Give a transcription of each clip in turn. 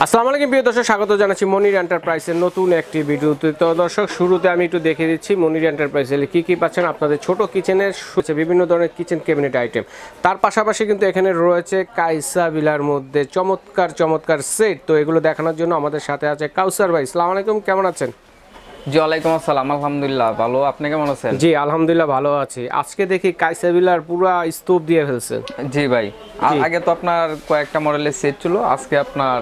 আসসালামু আলাইকুম প্রিয় দর্শক, স্বাগত জানাচ্ছি মনির এন্টারপ্রাইজের নতুন একটি ভিডিওতে। তো দর্শক, শুরুতে আমি একটু দেখে দিচ্ছি মনির এন্টারপ্রাইজে কি কি পাচ্ছেন আপনাদের ছোট কিচেনের বিভিন্ন ধরনের কিচেন ক্যাবিনেট আইটেম। তার পাশাপাশি কিন্তু এখানে রয়েছে কাইসা বিলার মধ্যে চমৎকার চমৎকার সেট। তো এগুলো দেখানোর জন্য আমাদের সাথে আছে কাউসার ভাই। আসসালামু আলাইকুম, কেমন আছেন? জি ওয়ালাইকুম আসসালাম, আলহামদুলিল্লাহ ভালো। আপনি কেমন আছেন? জি আলহামদুলিল্লাহ ভালো আছি। আজকে দেখি কাইসা বিলার পুরো স্তূপ দিয়ে ফেলছেন। জি ভাই, আগে তো আপনার কয়েকটা মডেলের সেট ছিল, আজকে আপনার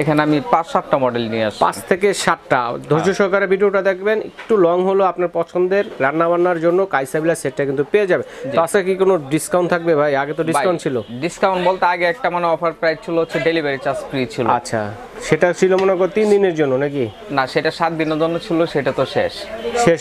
এখানে আমি 5-7টা মডেল নিয়ে আসছি। 5 থেকে 7টা। ধৈর্য সহকারে ভিডিওটা দেখবেন, একটু লং হলো আপনার পছন্দের রান্না বান্নার জন্য কাইসা বিলার সেটটা কিন্তু পেয়ে যাবে। তো আজকে কি কোনো ডিসকাউন্ট থাকবে ভাই? আগে তো ডিসকাউন্ট ছিল। ডিসকাউন্ট বলতে আগে একটা মানে অফার প্রাইস ছিল, হচ্ছে ডেলিভারি চার্জ ফ্রি ছিল। আচ্ছা, সেটা ছিল মনে করো 3 দিনের জন্য নাকি? না, সেটা 7 দিনের জন্য ছিল, সেটা তো শেষ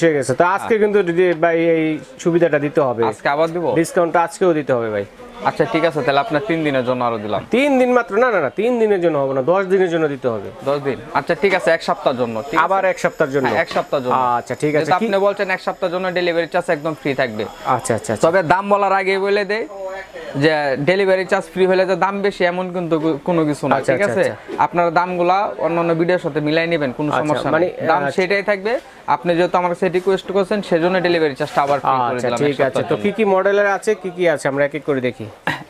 হয়ে গেছে। তো আজকে কিন্তু ভাই এই সুবিধাটা দিতে হবে। আজকে আবার দিব ডিসকাউন্টটা আজকেও দিতে হবে ভাই। আচ্ছা ঠিক আছে, তাহলে আপনার 3 দিনের জন্য আরো দিলাম। 3 দিন মাত্র? না না না, 3 দিনের জন্য হবে না, 10 দিনের জন্য দিতে হবে। 10 দিন? আচ্ছা ঠিক আছে, 1 সপ্তাহের জন্য। আবার 1 সপ্তাহের জন্য? 1 সপ্তাহের জন্য। আচ্ছা ঠিক আছে। আপনি বলছেন 1 সপ্তাহের জন্য ডেলিভারি চার্জ একদম ফ্রি থাকবে। আচ্ছা আচ্ছা। তবে দাম বলার আগে বলে দেই যে ডেলিভারি চার্জ ফ্রি হলে যে দাম বেশি এমন কিন্তু কোনো কিছু না, ঠিক আছে? আপনারা দামগুলা অন্যান্য ভিডিওর সাথে মিলাই নেবেন, কোনো সমস্যা নেই। দাম সেটাই থাকবে। আপনি যেহেতু আমার কাছে রিকোয়েস্ট করেছেন, সেজন্য ডেলিভারি চার্জটা আবার ফ্রি করে দিলাম। ঠিক আছে। তো কি কি মডেলের আছে, কি কি আছে আমরা এক এক করে দেখি।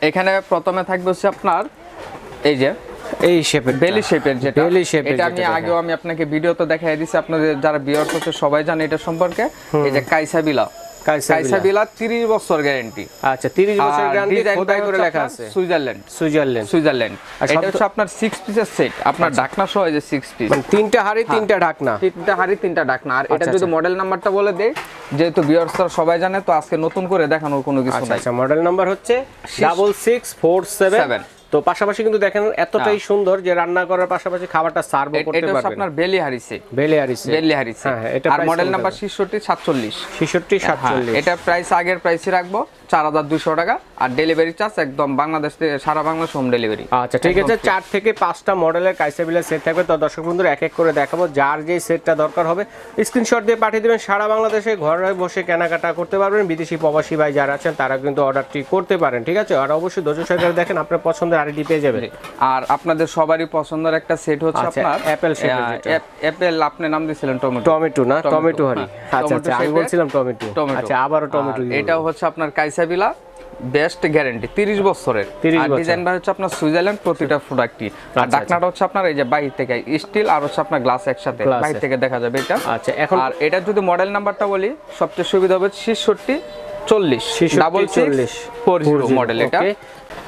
এখানে প্রথমে থাকবে হচ্ছে আপনার এই যে এই শেপের, বেলি শেপের, যেটা বেলি শেপের, এটা আমি আপনাকে ভিডিওতে দেখাই দিয়েছি। আপনাদের যারা ভিউয়ার্স আছে সবাই জানে এটা সম্পর্কে। এই যে কাইসা বিলা, কাইসা বিলা 30 বছর গ্যারান্টি। আচ্ছা, 30 বছর গ্যারান্টি, খোদাই করে লেখা আছে সুইজারল্যান্ড। এটা হচ্ছে আপনার 6 পিসের সেট, আপনার ঢাকনা সহ এই যে 6 পিস, মানে 3টা হাড়ি 3টা ঢাকনা, 3টা হাড়ি 3টা ঢাকনা। আর এটা যদি মডেল নাম্বারটা বলে দেই, যেহেতু ভিউয়ার্সরা সবাই জানে, তো আজকে নতুন করে দেখানোর কোনো কিছু নাই। আচ্ছা, মডেল নাম্বার হচ্ছে 6647। তো পাশাপাশি কিন্তু দেখেন এতটাই সুন্দর যে রান্না করার পাশাপাশি খাবারটা সার্ভ করতে পারবেন। এটা আপনার বেলি হাড়ি সেট, হ্যাঁ, এটা আর মডেল নাম্বার 6647। এটা প্রাইস আগের প্রাইসই রাখবো 4200 টাকা, আর ডেলিভারি চার্জ একদম বাংলাদেশ থেকে সারা বাংলাদেশ হোম ডেলিভারি। আচ্ছা ঠিক আছে। 4 থেকে 5টা মডেলের কাইসা বিলার সেট থাকবে। তো দর্শক বন্ধুরা এক এক করে দেখাবো, যার যে সেটটা দরকার হবে স্ক্রিনশট দিয়ে পাঠিয়ে দিবেন। সারা বাংলাদেশে ঘরে বসে কেনাকাটা করতে পারবেন। বিদেশি প্রবাসী ভাই যারা আছেন তারা কিন্তু অর্ডারটি করতে পারেন, ঠিক আছে? আর অবশ্যই ধৈর্য সহকারে দেখেন, আপনার পছন্দের আইডি পেয়ে যাবেন। আর আপনাদের সবারই পছন্দের একটা সেট হচ্ছে আপনার অ্যাপেল শেপের, অ্যাপেল আপনি নাম দিয়েছিলেন টমেটো না, টমেটো হাড়ি। আচ্ছা আচ্ছা, আমি বলছিলাম টমেটো। আচ্ছা, আবারো টমেটো। এটা হচ্ছে আপনার কাইসা বিলা বেস্ট গ্যারান্টি 30 বছরের। আর ডিজাইনটা হচ্ছে আপনার সুইজারল্যান্ড, প্রতিটা প্রোডাক্টই। আর ঢাকনাটা হচ্ছে আপনার এই যে বাহির থেকে স্টিল আর হচ্ছে আপনার গ্লাস একসাথে বাহির থেকে দেখা যাবে এটা। আচ্ছা, এখন আর এটা যদি মডেল নাম্বারটা বলি, সবচেয়ে সুবিধা হবে 6640 মডেল এটা।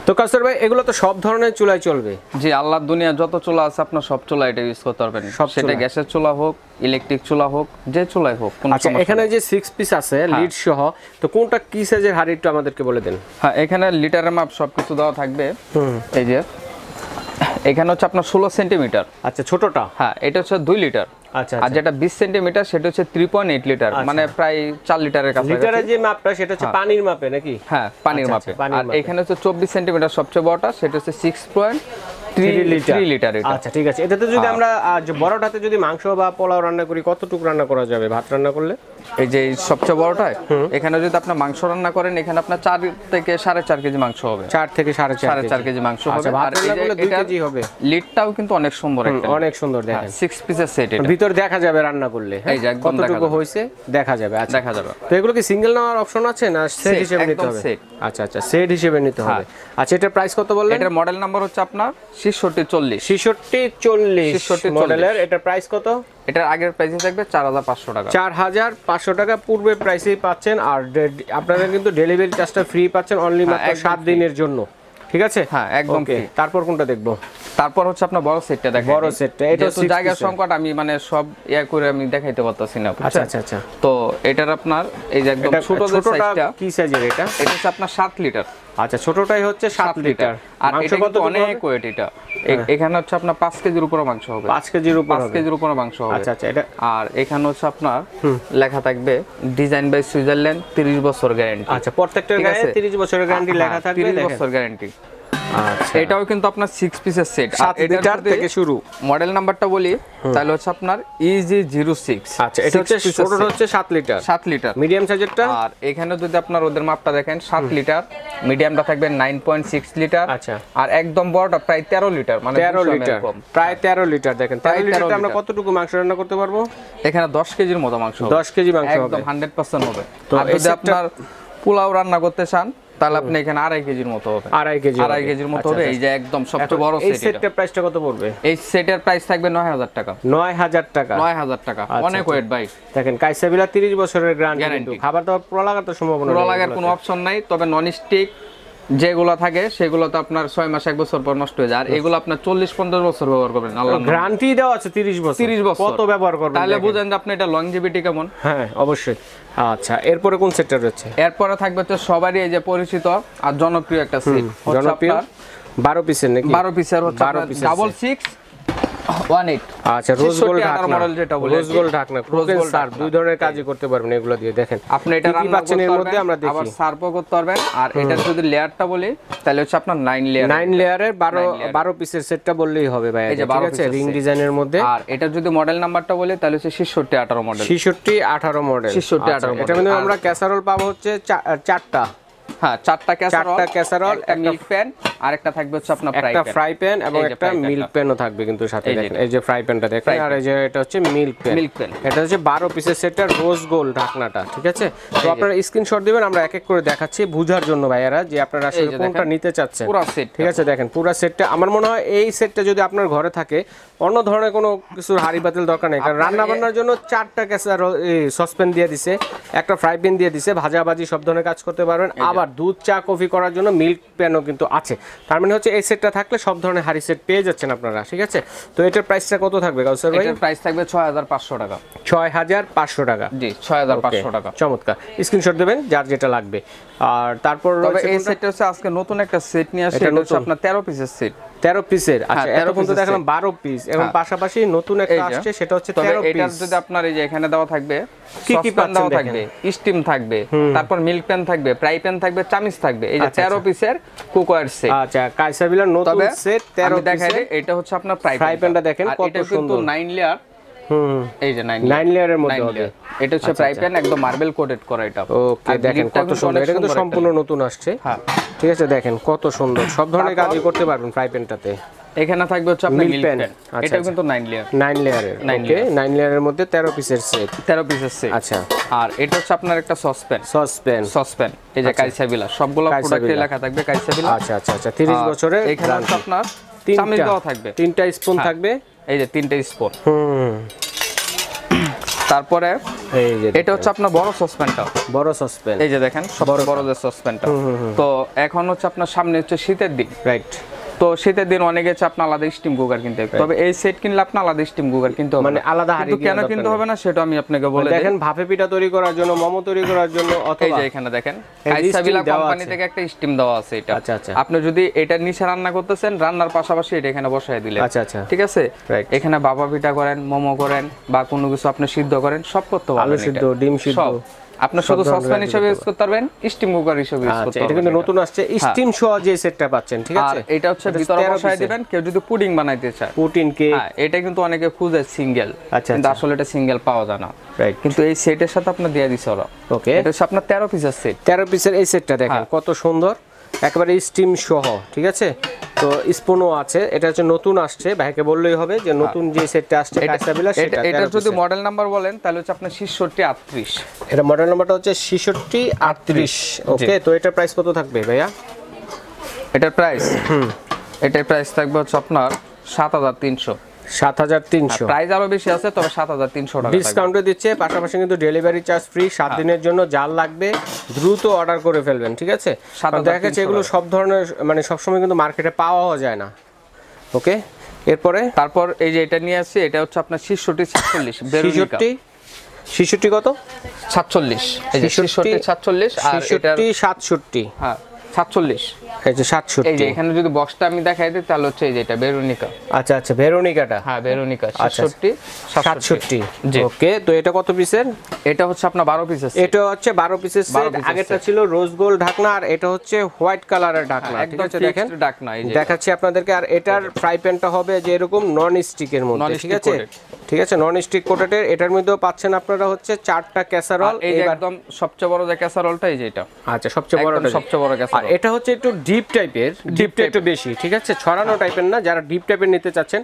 তো কাউসার ভাই, এগুলো তো সব ধরনের চুলায় চলবে? জি, আল্লাহর দুনিয়া যত চুলা আছে আপনার সব চুলা এটা ইউজ করতে পারবেন, সেটা গ্যাসের চুলা হোক, ইলেকট্রিক চুলা হোক, যে চুলাই হোক। আচ্ছা, এখানে যে 6 পিস আছে লিড সহ, তো কোনটা কি সাইজের হাড়ি একটু আমাদেরকে বলে দেন। হ্যাঁ, এখানে লিটারের মাপ সবকিছু দেওয়া থাকবে। এই যে এখানে হচ্ছে আপনার 16 সেন্টিমিটার। আচ্ছা, ছোটটা? হ্যাঁ, এটা হচ্ছে 2 লিটার। আচ্ছা, আর যেটা 20 সেন্টিমিটার সেটা হচ্ছে 3.8 লিটার, মানে প্রায় 4 লিটারের কাছে। লিটারের যে মাপটা সেটা হচ্ছে পানির মাপে নাকি? হ্যাঁ, পানির মাপে। আর এখানে হচ্ছে 24 সেন্টিমিটার সবচেয়ে বড়টা, সেটা হচ্ছে 6.3 লিটার। আচ্ছা ঠিক আছে। এটাতে যদি আমরা বড়টাতে যদি মাংস বা পোলাও রান্না করি, কতটুকু রান্না করা যাবে ভাত রান্না করলে? এই যে সবচেয়ে বড়টায়, এখানে যদি আপনি মাংস রান্না করেন, এখানে আপনার 4 থেকে 4.5 কেজি মাংস হবে। 4 থেকে 4.5 কেজি মাংস হবে। আর রান্না করলে 2 কেজি হবে। লিডটাও কিন্তু অনেক সুন্দর, অনেক সুন্দর দেখেন। 6 পিসের সেট, এটা ভিতর দেখা যাবে রান্না করলে। এই যে কতটুকু হইছে দেখা যাবে। আচ্ছা, দেখা যাবে। তো এগুলো কি সিঙ্গেল নেওয়ার অপশন আছে না সেট হিসেবে নিতে হবে? আচ্ছা আচ্ছা, সেট হিসেবে নিতে হবে। আচ্ছা, এটার প্রাইস কত বললেন? এটার মডেল নাম্বার হচ্ছে আপনার 6640 মডেলের। এটার প্রাইস কত? এটার আগের প্রাইসে থাকবে 4500 টাকা। 4500 টাকা পূর্বে প্রাইসেই পাচ্ছেন। আর আপনারা কিন্তু ডেলিভারি চার্জটা ফ্রি পাচ্ছেন অনলি মাত্র 7 দিনের জন্য, ঠিক আছে? হ্যাঁ, একদম ফ্রি। তারপর কোনটা দেখবো? তারপর হচ্ছে আপনার বড় সেটটা দেখেন। বড় সেটটা, এটা তো জায়গার সংকট, আমি মানে সব করে আমি দেখাইতে পারতাছি না। আচ্ছা আচ্ছা আচ্ছা। তো এটার আপনার এই যে একদম ছোট যে সাইজটা, কি সাইজের এটা? এটা হচ্ছে আপনার 7 লিটার। আচ্ছা, ছোটটাই হচ্ছে 7 লিটার। আর এটা কিন্তু অনেক ওয়েট। এটা এখানে হচ্ছে আপনার 5 কেজির উপরে মাংস হবে। 5 কেজির উপরে মাংস হবে। আচ্ছা আচ্ছা। এটা আর এখানে হচ্ছে আপনার লেখা থাকবে ডিজাইন বাই সুইজারল্যান্ড, 30 বছর গ্যারান্টি। আচ্ছা, প্রত্যেকটার গায়ে 30 বছরের গ্যারান্টি লেখা থাকবে। 30 বছর গ্যারান্টি। আচ্ছা এটাও কিন্তু আপনার 6 পিসের সেট। 7 লিটার থেকে শুরু। মডেল নাম্বারটা বলি তাহলে হচ্ছে আপনার EG06। আচ্ছা এটা হচ্ছে ছোটটা হচ্ছে 7 লিটার, 7 লিটার মিডিয়াম সাইজেরটা। আর এখানে যদি আপনার ওদের মাপটা দেখেন 7 লিটার, মিডিয়ামটা থাকবে 9.6 লিটার। আচ্ছা আর একদম বড়টা প্রায় 13 লিটার, মানে 13 লিটার, প্রায় 13 লিটার। দেখেন 13 লিটারে আমরা কতটুকু মাংস রান্না করতে পারবো? এখানে 10 কেজির মতো মাংস হবে, 10 কেজি মাংস হবে, একদম 100% হবে। তো আর যদি আপনার পোলাও রান্না করতে চান তাহলে আপনি এখানে 2.5 কেজির মতো হবে, 2.5 কেজির মতো হবে। এই যে একদম সবচেয়ে বড় এই সেট। সেটটার প্রাইসটা কত পড়বে? এই সেটের প্রাইস থাকবে 9000 টাকা। 9000 টাকা, 9000 টাকা, অনেক ওয়েট ভাই। দেখেন কাইসাবিলা 30 বছরের গ্যারান্টি, কিন্তু খাবার দাবার পোড়া লাগার তো সম্ভাবনা পোড়া লাগার কোনো অপশন নাই। তবে নন স্টিক যেগুলো থাকে সেগুলো তো আপনার 6 মাস 1 বছর পর নষ্ট হয়ে যায়। আর এগুলো আপনার 40-50 বছর ব্যবহার করবেন। আল্লাহ গ্যারান্টি দেওয়া আছে 30 বছর, 30 বছর কত ব্যবহার করবেন? তাহলে বুঝেন যে আপনি এটা লংজিভিটি কেমন। হ্যাঁ অবশ্যই। আচ্ছা এরপরে কোন সেটটা রয়েছে? এরপরে থাকবে তো সবারই এই যে পরিচিত আর জনপ্রিয় একটা সেট, জনপ্রিয় 12 পিসের নাকি? 12 পিসের হচ্ছে 6 18। আচ্ছা রোজ গোল্ড ঢাকনা, মডেল যেটা বলে রোজ গোল্ড ঢাকনা, রোজ গোল্ড সার, দুই ধরনের কাজই করতে পারবেন এগুলো দিয়ে। দেখেন আপনি এটা রান্না পাচ্ছেন এর মধ্যে, আমরা দেখি আবার সার্ভও করতে পারবেন। আর এটা যদি লেয়ারটা বলি তাহলে হচ্ছে আপনার 9 লেয়ার, 9 লেয়ারের 12 পিসের সেটটা বললেই হবে ভাই। ঠিক আছে রিং ডিজাইনের মধ্যে। আর এটা যদি মডেল নাম্বারটা বলি তাহলে হচ্ছে 6618 মডেল, 6618 মডেল, 6618 এটা কিন্তু আমরা ক্যাসারোল পাবো হচ্ছে 4টা। হ্যাঁ 4টা ক্যাসারোল, একটা মিল্ক প্যান, আর একটা থাকবে হচ্ছে আপনার একটা ফ্রাই প্যান এবং একটা মিল্ক প্যানও থাকবে কিন্তু সাথে। দেখেন এই যে ফ্রাই প্যানটা দেখেন, আর এই যে এটা হচ্ছে মিল্ক প্যান। এটা হচ্ছে 12 পিসের সেটটা, রোজ গোল্ড ঢাকনাটা। ঠিক আছে, তো আপনারা স্ক্রিনশট দিবেন, আমরা এক এক করে দেখাচ্ছি বোঝার জন্য ভাইয়ারা যে আপনারা আসলে কোনটা নিতে চাচ্ছেন পুরো সেট। ঠিক আছে দেখেন পুরো সেটটা। আমার মনে হয় এই সেটটা যদি আপনার ঘরে থাকে, অন্য ধরনের কোনো কিছু হাড়ি পাতিল দরকার নেই, কারণ রান্না বান্নার জন্য 4টা ক্যাসারোল সসপ্যান দিয়ে দিছে, একটা ফ্রাই প্যান দিয়ে দিছে, ভাজাভাজি সব ধরনের কাজ করতে পারবেন। আবার দুধ চা কফি করার জন্য মিল্ক প্যানও কিন্তু আছে। তার মানে হচ্ছে এই সেটটা থাকলে সব ধরনের হাড়ি সেট পেয়ে যাচ্ছেন আপনারা। ঠিক আছে, তো এটার প্রাইসটা কত থাকবে কাউসার ভাই? এটার প্রাইস থাকবে 6500 টাকা। 6500 টাকা, জি 6500 টাকা। চমৎকার, স্ক্রিনশট দেবেন যার যেটা লাগবে। আর তারপর তবে এই সেটটা হচ্ছে আজকে নতুন একটা সেট নিয়ে আসছে, এটা হচ্ছে আপনার 13 পিসের সেট। 13 পিসের। আচ্ছা এতক্ষণ তো দেখলাম 12 পিস, এবং পাশাপাশি নতুন একটা আসছে সেটা হচ্ছে 13 পিস। এটা যদি আপনার এই যে এখানে দেওয়া থাকবে, কি কি পাচ্ছেন দেওয়া থাকবে, স্টিম থাকবে, তারপর মিল্ক প্যান থাকবে, ফ্রাই প্যান থাকবে, চামিচ থাকবে। এই যে 13 পিসের কুকওয়্যার সেট। আচ্ছা কাইসাবিলার নতুন সেট 13 পিসের। এটা হচ্ছে আপনার ফ্রাই প্যানটা দেখেন কত সুন্দর, 9 লেয়ার। এই যে 9 লেয়ারের মধ্যে হবে। এটা হচ্ছে ফ্রাই প্যান, একদম মার্বেল কোটেড করা এটা। ওকে দেখেন কত সুন্দর, এটা কিন্তু সম্পূর্ণ নতুন আসছে। হ্যাঁ ঠিক আছে, দেখেন কত সুন্দর, সব ধরনের কাজই করতে পারবেন ফ্রাই প্যানটাতে। এখানে থাকবে হচ্ছে আপনার মিল্ক প্যান, এটা কিন্তু 9 লেয়ার, 9 লেয়ারের। ওকে 9 লেয়ারের মধ্যে 13 পিসের সেট, 13 পিসের সেট। আচ্ছা আর এটা হচ্ছে আপনার একটা সসপ্যান, এই যে কাইসাবিলা, সবগুলো প্রোডাক্টে লেখা থাকবে কাইসাবিলা। আচ্ছা আচ্ছা আচ্ছা 30 বছরের। এখানে হচ্ছে আপনার চামচ দেওয়া থাকবে, 3টা স্পুন থাকবে, এই যে 3টা স্পুন। তারপরে এই যে এটা হচ্ছে আপনার বড় সসপ্যানটা, বড় সসপ্যান, এই যে দেখেন সবচেয়ে বড় যে সসপ্যানটা। তো এখন হচ্ছে আপনার সামনে হচ্ছে শীতের দিন, রাইট। তো শীতের দিন অনেকে হচ্ছে আপনার আলাদা স্টিম কুকার কিনতে হবে, তবে এই সেট কিনলে আপনি আলাদা স্টিম কুকার কিনতে হবে, মানে আলাদা হাড়ি কেন কিনতে হবে না সেটা আমি আপনাকে বলে দিই। দেখেন ভাপে পিঠা তৈরি করার জন্য, মোমো তৈরি করার জন্য, অথবা এই যে এখানে দেখেন কাইসাবিলা কোম্পানি থেকে একটা স্টিম দেওয়া আছে এটা। আচ্ছা আচ্ছা, আপনি যদি এটা নিচে রান্না করতেছেন, রান্নার পাশাপাশি এটা এখানে বসায় দিলে, আচ্ছা আচ্ছা ঠিক আছে, এখানে ভাপা পিঠা করেন, মোমো করেন, বা কোনো কিছু আপনি সিদ্ধ করেন, সব করতে পারবেন। আলু সিদ্ধ, ডিম সিদ্ধ, আপনি শুধু সসপ্যান হিসেবে ইউজ করতে পারবেন, স্টিম কুকার হিসেবে ইউজ করতে পারবেন। এটা কিন্তু নতুন আসছে, স্টিম সহ যে সেটটা পাচ্ছেন। ঠিক আছে, আর এটা হচ্ছে ভিতরে বসায় দিবেন। কেউ যদি পুডিং বানাইতে চায়, পুডিং কেক, হ্যাঁ এটা কিন্তু অনেকে খুঁজে সিঙ্গেল, আচ্ছা কিন্তু আসলে এটা সিঙ্গেল পাওয়া যায় না, রাইট। কিন্তু এই সেটের সাথে আপনি দিয়ে দিছে ওরা। ওকে, এটা হচ্ছে আপনার 13 পিসের সেট, 13 পিসের এই সেটটা দেখেন কত সুন্দর, একেবারে স্টিম সহ। ঠিক আছে, তো স্পুনও আছে, এটা হচ্ছে নতুন আসছে, ভাইকে বললেই হবে যে নতুন যে সেটটা আসছে কাইসাবিলা সেটা। এটা যদি মডেল নাম্বার বলেন তাহলে হচ্ছে আপনার 6638, এটা মডেল নাম্বারটা হচ্ছে 6638। ওকে, তো এটার প্রাইস কত থাকবে ভাইয়া? এটার প্রাইস থাকবে হচ্ছে আপনার 7300। 7300, প্রাইস আরো বেশি আছে, তবে 7300 টাকা ডিসকাউন্টে দিচ্ছে। পাশাপাশি কিন্তু ডেলিভারি চার্জ ফ্রি, 7 দিনের জন্য। যার লাগবে দ্রুত অর্ডার করে ফেলবেন। ঠিক আছে, দেখা যাচ্ছে এগুলো সব ধরনের, মানে সবসময় কিন্তু মার্কেটে পাওয়াও যায় না। ওকে, এরপরে তারপর এই যে এটা নিয়ে আসছে, এটা হচ্ছে আপনার 6646 66 কত? 47, এই যে 66 47 আর এটা 67, হ্যাঁ 47। এই যে 67। এই যে এখানে যদি বক্সটা আমি দেখাই দিই তাহলে হচ্ছে এই যে এটা ভেরোনিকা। আচ্ছা আচ্ছা, ভেরোনিকাটা। হ্যাঁ ভেরোনিকা 67 67। জি ওকে, তো এটা কত পিসের? এটা হচ্ছে আপনার 12 পিসের। এটা হচ্ছে 12 পিসের সেট। আগেরটা ছিল রোজ গোল্ড ঢাকনা, আর এটা হচ্ছে হোয়াইট কালারের ঢাকনা। ঠিক আছে, দেখেন ঢাকনা এই যে দেখাচ্ছি আপনাদেরকে। আর এটার ফ্রাই প্যানটা হবে যে এরকম নন স্টিকের মধ্যে। ঠিক আছে, ঠিক আছে, নন স্টিক কোটের। এটার মধ্যেও পাচ্ছেন আপনারা হচ্ছে 4টা ক্যাসারোল। এই যে একদম সবচেয়ে বড় যে ক্যাসারোলটা এই যে এটা। আচ্ছা, সবচেয়ে বড়টা, সবচেয়ে বড় ক্যাসারোল। আর এটা হচ্ছে একটু ডিপ টাইপের, ডিপটা একটু বেশি। ঠিক আছে, ছড়ানো টাইপের না, যারা ডিপ টাইপের নিতে চাচ্ছেন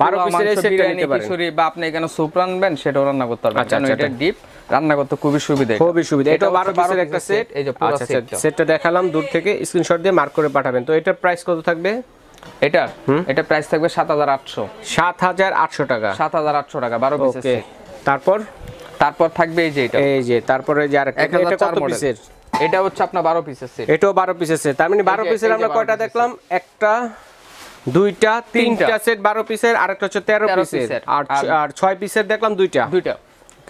12 পিসের এই সেটটা নিতে পারেন। খিচুড়ি বা আপনি এখানে স্যুপ রান্নাবেন সেটাও রান্না করতে পারবেন। কারণ এটা ডিপ, রান্না করতে খুবই সুবিধা। খুবই সুবিধা। এটা 12 পিসের একটা সেট। এই যে পুরো সেটটা দেখালাম দূর থেকে, স্ক্রিনশট দিয়ে মার্ক করে পাঠাবেন। তো এটার প্রাইস কত থাকবে? এটা প্রাইস থাকবে 7800। 7800 টাকা। 7800 টাকা 12 পিসের ওকে, তারপর থাকবে এই যে এটা। এই যে তারপরে যে আরেকটা, এটা কত পিসের? এটা হচ্ছে আপনার 12 পিসের সেট। এটাও 12 পিসের সেট। তার মানে 12 পিসের আমরা কয়টা দেখলাম? একটা, দুইটা, তিনটা সেট 12 পিসের, আরেকটা হচ্ছে 13 পিসের, আর 6 পিসের দেখলাম দুইটা।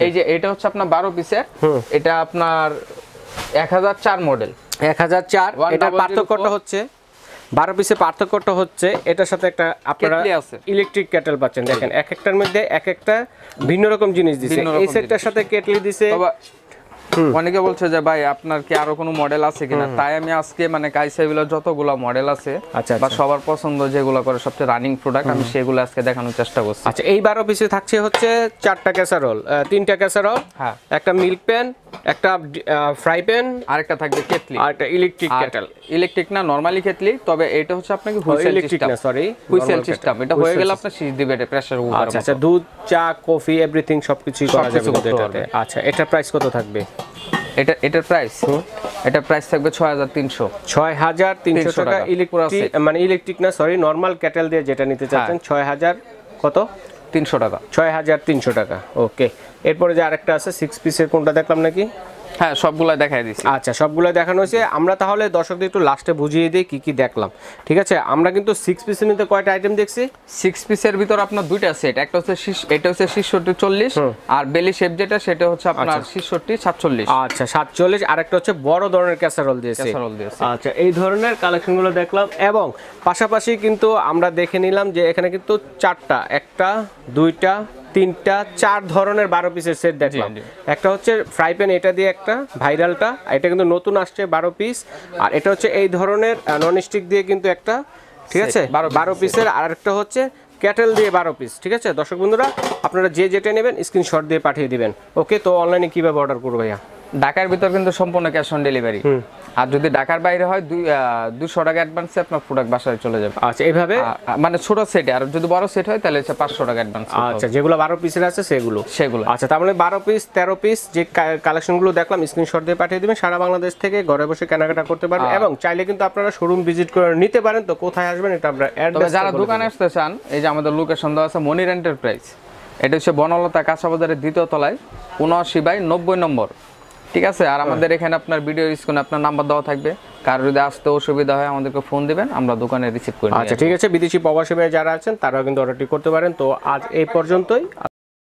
এই যে এটা হচ্ছে আপনার 12 পিসের। এটা আপনার 1004 মডেল। 1004। এটার পার্থক্যটা হচ্ছে 12 পিসের পার্থক্যটা হচ্ছে এটার সাথে একটা আপনারা ইলেকট্রিক কেটল পাচ্ছেন। দেখেন এক একটার মধ্যে এক একটা ভিন্ন রকম জিনিস দিছে। এই সেটটার সাথে কেটলি দিছে। অনেকে বলছে যে ভাই আপনার কি আরো কোনো মডেল আছে কিনা, তাই আমি আজকে মানে কাইসাইবিলের যতগুলো মডেল আছে বা সবার পছন্দ যেগুলো করে সবচেয়ে রানিং প্রোডাক্ট, আমি সেগুলো আজকে দেখানোর চেষ্টা করছি। আচ্ছা, এই 12 পিসে থাকছে হচ্ছে 4টা ক্যাসারোল, 3টা ক্যাসারোল, একটা মিল্ক প্যান, একটা ফ্রাই প্যান, আরেকটা থাকবে কেটলি, আর একটা ইলেকট্রিক কেটল। ইলেকট্রিক না, নরমালি কেটলি। তবে এটা হচ্ছে আপনাকে হুইসেল সিস্টেম। Whistle system. এটা হয়ে গেল আপনার সিজ দিবে প্রেসার কুকার। আচ্ছা আচ্ছা, দুধ, চা, কফি এভরিথিং সবকিছুই করা যাবে এটাতে। আচ্ছা, এটার প্রাইস কত থাকবে? এটার প্রাইস থাকবে 6300। 6300 টাকা। ইলেকট্রিক মানে ইলেকট্রিক না, সরি, নরমাল কেটল দিয়ে যেটা নিতে চাচ্ছেন 6000 কত? 300 টাকা। 6300 টাকা। ওকে, এরপরে যে আরেকটা আছে 6 পিসের, কোনটা দেখলাম নাকি? হ্যাঁ, সবগুলা দেখাই দিছি। আচ্ছা, সবগুলো দেখানো হয়েছে। আমরা তাহলে দর্শকদের একটু লাস্টে বুঝিয়ে দিই কি কি দেখলাম। ঠিক আছে, আমরা কিন্তু 6 পিসের মধ্যে কয়টা আইটেম দেখছি? 6 পিসের ভিতর আপনার দুইটা সেট। একটা হচ্ছে এটা হচ্ছে 66 40, আর বেলি শেপ যেটা সেটা হচ্ছে আপনার 66 47। আচ্ছা, 47। আরেকটা হচ্ছে বড় ধরনের ক্যাসারোল দিয়েছে। আচ্ছা, এই ধরনের কালেকশনগুলো দেখলাম, এবং পাশাপাশি কিন্তু আমরা দেখে নিলাম যে এখানে কিন্তু 4টা, একটা, দুইটা, 3টা, 4 ধরনের 12 পিসের সেট দেখলাম। একটা হচ্ছে ফ্রাই প্যান, এটা দিয়ে একটা ভাইরালটা, এটা কিন্তু নতুন আসছে 12 পিস। আর এটা হচ্ছে এই ধরনের নন স্টিক দিয়ে কিন্তু একটা, ঠিক আছে, 12 পিসের। আর একটা হচ্ছে ক্যাটেল দিয়ে 12 পিস। ঠিক আছে দর্শক বন্ধুরা, আপনারা যে যেটা নেবেন স্ক্রিনশট দিয়ে পাঠিয়ে দিবেন। ওকে, তো অনলাইনে কিভাবে অর্ডার করবো ভাইয়া? ঢাকার ভিতর কিন্তু সম্পূর্ণ ক্যাশ অন ডেলিভারি। আর যদি ঢাকার বাইরে হয় 200 টাকা অ্যাডভান্সে আপনার প্রোডাক্ট বাসায় চলে যাবে। আচ্ছা, এইভাবে মানে ছোট সেটে। আর যদি বড় সেট হয় তাহলে হচ্ছে 500 টাকা অ্যাডভান্স। আচ্ছা, যেগুলো 12 পিসের আছে সেগুলো। আচ্ছা, তার মানে 12 পিস 13 পিস যে কালেকশনগুলো দেখলাম স্ক্রিনশট দিয়ে পাঠিয়ে দিবেন। সারা বাংলাদেশ থেকে ঘরে বসে কেনাকাটা করতে পারবেন, এবং চাইলে কিন্তু আপনারা শোরুম ভিজিট করে নিতে পারেন। তো কোথায় আসবেন এটা আমরা অ্যাড্রেস, যারা দোকানে আসতে চান, এই যে আমাদের লোকেশন দেওয়া আছে মনির এন্টারপ্রাইজ। এটা হচ্ছে বনলতা কাঁচাবাজারের 2য় তলায় 79/90 নম্বর। ঠিক আছে, আর আমাদের এখানে আপনার ভিডিও স্ক্রিনে আপনার নাম্বার দেওয়া থাকবে। কার যদি আসতে অসুবিধা হয় আমাদেরকে ফোন দিবেন, আমরা দোকানে রিসিভ করে নিয়ে আসবো। আচ্ছা, ঠিক আছে। বিদেশি প্রবাসী ভাই যারা আছেন তারাও কিন্তু অর্ডারটি করতে পারেন। তো আজ এই পর্যন্তই।